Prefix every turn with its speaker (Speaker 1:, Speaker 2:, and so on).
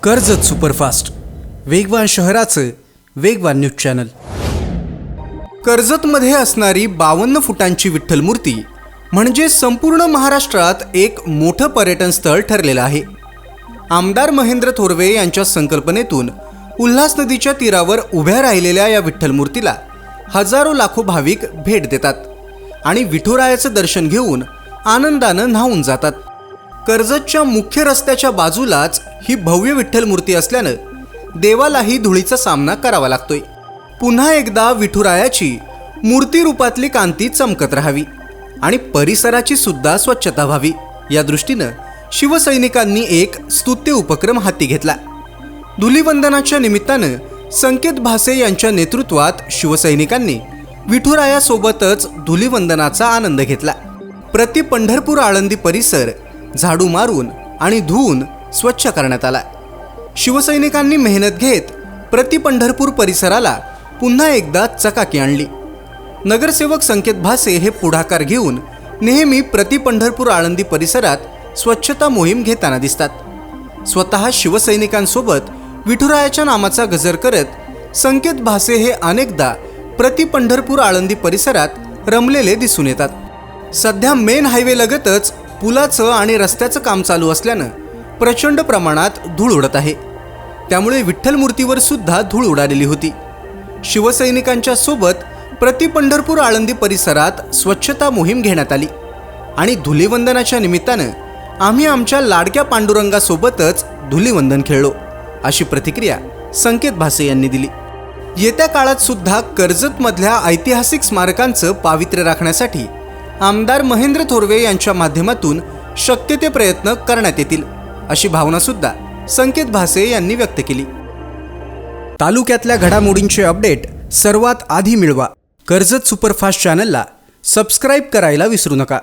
Speaker 1: Karjat superfast, वेगवान शहराचं वेगवान न्यूज चॅनल। कर्जतमध्ये असणारी 52 फुटांची विठ्ठल मूर्ती म्हणजे संपूर्ण महाराष्ट्रात एक मोठं पर्यटन स्थळ ठरलेलं आहे। आमदार महेंद्र थोरवे यांच्या संकल्पनेतून उल्हास नदीच्या तीरावर उभ्या राहिलेल्या या विठ्ठल मूर्तीला हजारो लाखो भाविक भेट देतात आणि विठुरायाचं दर्शन घेऊन आनंदानं न्हावून जातात। कर्जतच्या मुख्य रस्त्याच्या बाजूलाच ही भव्य विठ्ठल मूर्ती असल्यानं देवालाही धुळीचा सामना करावा लागतोय। पुन्हा एकदा विठुरायाची मूर्ती रूपातली कांती चमकत राहावी आणि परिसराची सुद्धा स्वच्छता व्हावी या दृष्टीनं शिवसैनिकांनी एक स्तुत्य उपक्रम हाती घेतला। धुलीवंदनाच्या निमित्तानं संकेत भासे यांच्या नेतृत्वात शिवसैनिकांनी विठुरायासोबतच धुलीवंदनाचा आनंद घेतला। प्रति पंढरपूर आळंदी परिसर झाडू मारून आणि धुवून स्वच्छ करण्यात आला। शिवसैनिकांनी मेहनत घेत प्रति पंढरपूर परिसराला पुन्हा एकदा चकाकी आणली। नगरसेवक संकेत भासे हे पुढाकार घेऊन नेहमी प्रति पंढरपूर आळंदी परिसरात स्वच्छता मोहीम घेताना दिसतात। स्वतः शिवसैनिकांसोबत विठुरायाच्या नामाचा गजर करत संकेत भासे हे अनेकदा प्रति पंढरपूर आळंदी परिसरात रमलेले दिसून येतात। सध्या मेन हायवे लगतच पुलाचं आणि रस्त्याचं काम चालू असल्यानं प्रचंड प्रमाणात धूळ उडत आहे। त्यामुळे विठ्ठल मूर्तीवर सुद्धा धूळ उडालेली होती। शिवसैनिकांच्या सोबत प्रति पंढरपूर आळंदी परिसरात स्वच्छता मोहीम घेण्यात आली आणि धुलीवंदनाच्या निमित्तानं आम्ही आमच्या लाडक्या पांडुरंगासोबतच धुलीवंदन खेळलो अशी प्रतिक्रिया संकेत भासे यांनी दिली। येत्या काळात सुद्धा कर्जतमधल्या ऐतिहासिक स्मारकांचं पावित्र्य राखण्यासाठी आमदार महेंद्र थोरवे यांच्या माध्यमातून शक्य ते प्रयत्न करण्यात येतील अशी भावना सुद्धा संकेत भासे यांनी व्यक्त केली। तालुक्यातल्या घडामोडींचे अपडेट सर्वात आधी मिळवा। कर्जत सुपरफास्ट चॅनलला सबस्क्राइब करायला विसरू नका।